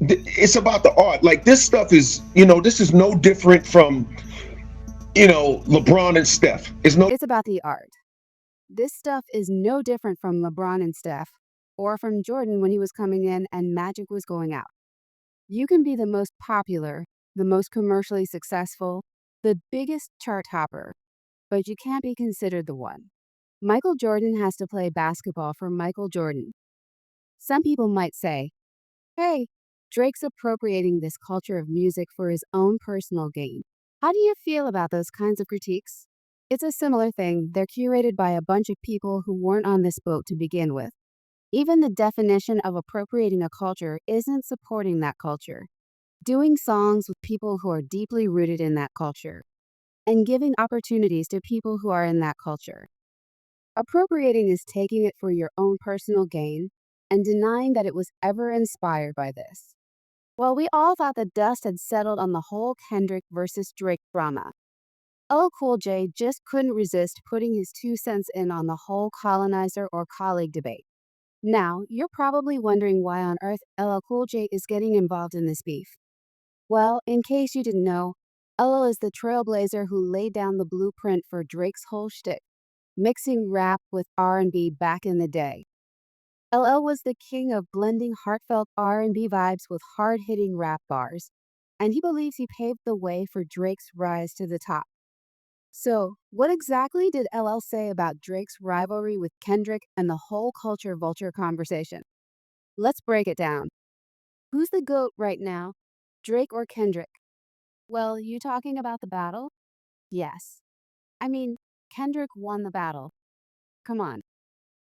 It's about the art. Like this stuff is, this is no different from, LeBron and Steph. It's no. It's about the art. This stuff is no different from LeBron and Steph, or from Jordan when he was coming in and Magic was going out. You can be the most popular, the most commercially successful, the biggest chart topper, but you can't be considered the one. Michael Jordan has to play basketball for Michael Jordan. Some people might say, hey, Drake's appropriating this culture of music for his own personal gain. How do you feel about those kinds of critiques? It's a similar thing. They're curated by a bunch of people who weren't on this boat to begin with. Even the definition of appropriating a culture isn't supporting that culture. Doing songs with people who are deeply rooted in that culture, and giving opportunities to people who are in that culture. Appropriating is taking it for your own personal gain and denying that it was ever inspired by this. Well, we all thought the dust had settled on the whole Kendrick versus Drake drama. LL Cool J just couldn't resist putting his 2 cents in on the whole colonizer or colleague debate. Now, you're probably wondering why on earth LL Cool J is getting involved in this beef. Well, in case you didn't know, LL is the trailblazer who laid down the blueprint for Drake's whole shtick, mixing rap with R&B back in the day. LL was the king of blending heartfelt R&B vibes with hard-hitting rap bars, and he believes he paved the way for Drake's rise to the top. So, what exactly did LL say about Drake's rivalry with Kendrick and the whole culture vulture conversation? Let's break it down. Who's the GOAT right now? Drake or Kendrick? Well, you talking about the battle? Yes. I mean, Kendrick won the battle. Come on.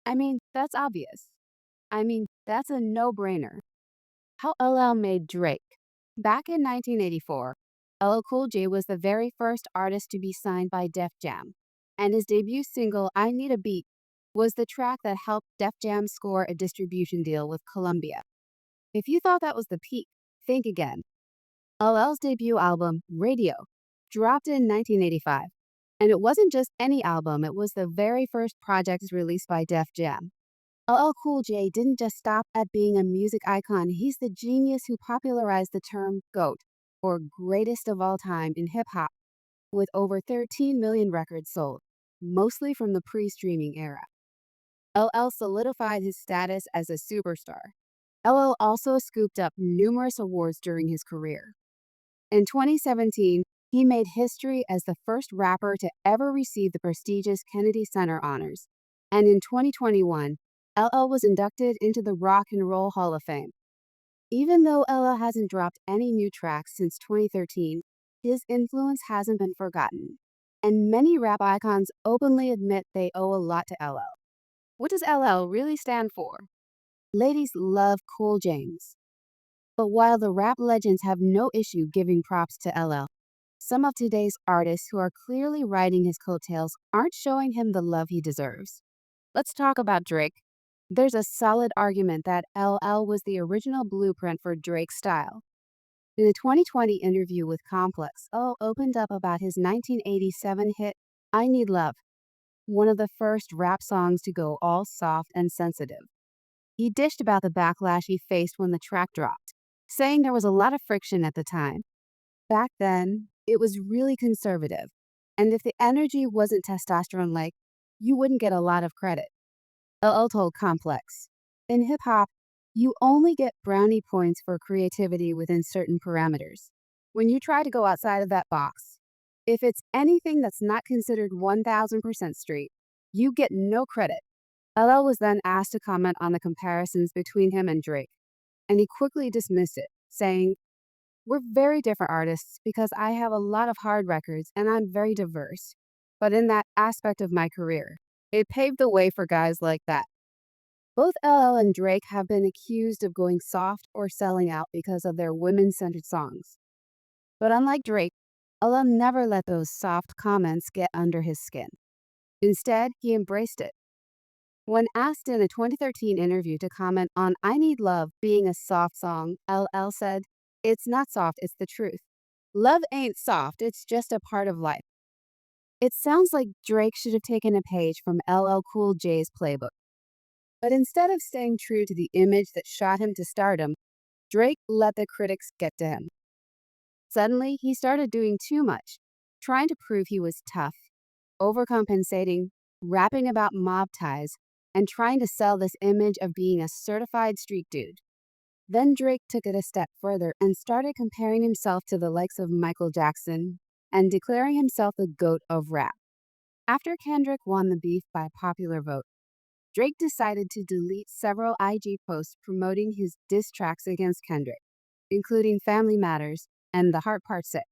I mean, that's obvious. I mean, that's a no-brainer. How LL made Drake. Back in 1984, LL Cool J was the very first artist to be signed by Def Jam, and his debut single, I Need a Beat, was the track that helped Def Jam score a distribution deal with Columbia. If you thought that was the peak, think again. LL's debut album, Radio, dropped in 1985. And it wasn't just any album, it was the very first project released by Def Jam. LL Cool J didn't just stop at being a music icon, he's the genius who popularized the term GOAT, or greatest of all time in hip hop, with over 13 million records sold, mostly from the pre streaming era. LL solidified his status as a superstar. LL also scooped up numerous awards during his career. In 2017, he made history as the first rapper to ever receive the prestigious Kennedy Center honors. And in 2021, LL was inducted into the Rock and Roll Hall of Fame. Even though LL hasn't dropped any new tracks since 2013, his influence hasn't been forgotten. And many rap icons openly admit they owe a lot to LL. What does LL really stand for? Ladies love Cool James. But while the rap legends have no issue giving props to LL, some of today's artists who are clearly riding his coattails aren't showing him the love he deserves. Let's talk about Drake. There's a solid argument that LL was the original blueprint for Drake's style. In a 2020 interview with Complex, LL opened up about his 1987 hit, I Need Love, one of the first rap songs to go all soft and sensitive. He dished about the backlash he faced when the track dropped, saying there was a lot of friction at the time. Back then, it was really conservative, and if the energy wasn't testosterone like, you wouldn't get a lot of credit. LL told Complex, in hip hop, you only get brownie points for creativity within certain parameters. When you try to go outside of that box, if it's anything that's not considered 1000% straight, you get no credit. LL was then asked to comment on the comparisons between him and Drake, and he quickly dismissed it, saying, we're very different artists because I have a lot of hard records and I'm very diverse. But in that aspect of my career, it paved the way for guys like that. Both LL and Drake have been accused of going soft or selling out because of their women centered songs. But unlike Drake, LL never let those soft comments get under his skin. Instead, he embraced it. When asked in a 2013 interview to comment on I Need Love being a soft song, LL said, it's not soft, it's the truth. Love ain't soft, it's just a part of life. It sounds like Drake should have taken a page from LL Cool J's playbook. But instead of staying true to the image that shot him to stardom, Drake let the critics get to him. Suddenly, he started doing too much, trying to prove he was tough, overcompensating, rapping about mob ties, and trying to sell this image of being a certified street dude. Then Drake took it a step further and started comparing himself to the likes of Michael Jackson and declaring himself the GOAT of rap. After Kendrick won the beef by popular vote, Drake decided to delete several IG posts promoting his diss tracks against Kendrick, including Family Matters and The Heart Part 6.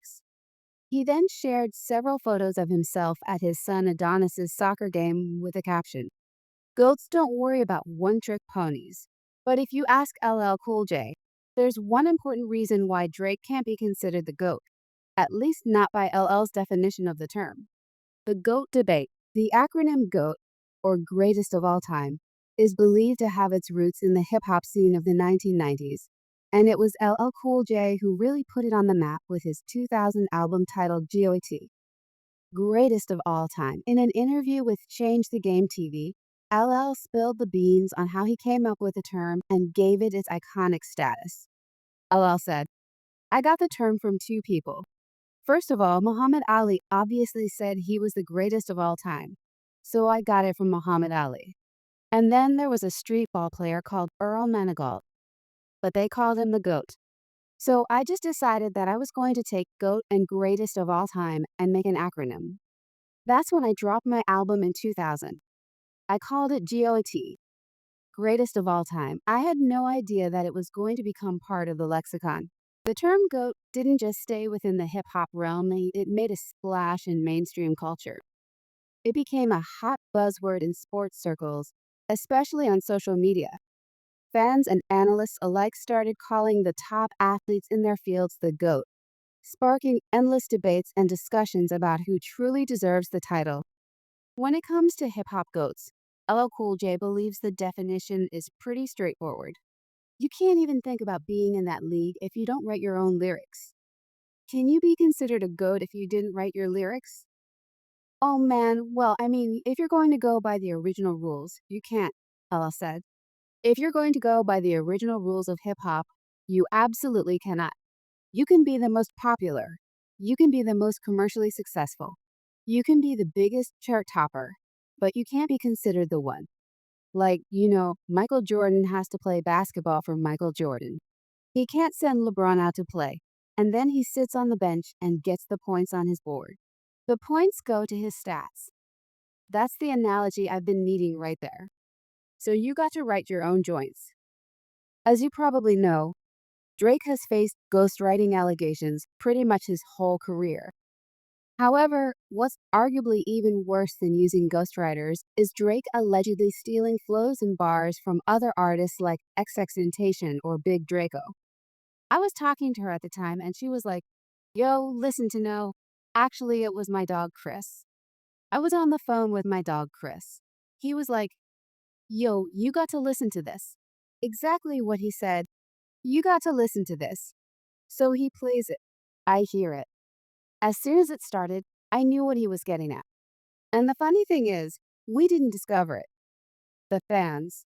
He then shared several photos of himself at his son Adonis's soccer game with a caption, "Goats don't worry about one-trick ponies." But if you ask LL Cool J, there's one important reason why Drake can't be considered the GOAT, at least not by LL's definition of the term. The GOAT debate, the acronym GOAT, or greatest of all time, is believed to have its roots in the hip hop scene of the 1990s. And it was LL Cool J who really put it on the map with his 2000 album titled G.O.A.T. Greatest of all time. In an interview with Change the Game TV, LL spilled the beans on how he came up with the term and gave it its iconic status. LL said, "I got the term from two people. First of all, Muhammad Ali obviously said he was the greatest of all time. So I got it from Muhammad Ali. And then there was a street ball player called Earl Manigault, but they called him the GOAT. So I just decided that I was going to take GOAT and greatest of all time and make an acronym. That's when I dropped my album in 2000. I called it GOAT, greatest of all time. I had no idea that it was going to become part of the lexicon. The term GOAT didn't just stay within the hip hop realm, it made a splash in mainstream culture. It became a hot buzzword in sports circles, especially on social media. Fans and analysts alike started calling the top athletes in their fields the GOAT, sparking endless debates and discussions about who truly deserves the title. When it comes to hip hop GOATs, LL Cool J believes the definition is pretty straightforward. You can't even think about being in that league if you don't write your own lyrics. Can you be considered a GOAT if you didn't write your lyrics? Oh man, well, I mean, if you're going to go by the original rules, you can't, LL said. If you're going to go by the original rules of hip hop, you absolutely cannot. You can be the most popular. You can be the most commercially successful. You can be the biggest chart topper, but you can't be considered the one. Like, Michael Jordan has to play basketball for Michael Jordan. He can't send LeBron out to play, and then he sits on the bench and gets the points on his board. The points go to his stats. That's the analogy I've been needing right there. So you got to write your own joints. As you probably know, Drake has faced ghostwriting allegations pretty much his whole career. However, what's arguably even worse than using ghostwriters is Drake allegedly stealing flows and bars from other artists like XXXTentacion or Big Draco. I was talking to her at the time and she was like, "Yo, listen to know. Actually, it was my dog Chris." I was on the phone with my dog Chris. He was like, "Yo, you got to listen to this." Exactly what he said. You got to listen to this. So he plays it. I hear it. As soon as it started, I knew what he was getting at. And the funny thing is, we didn't discover it. The fans,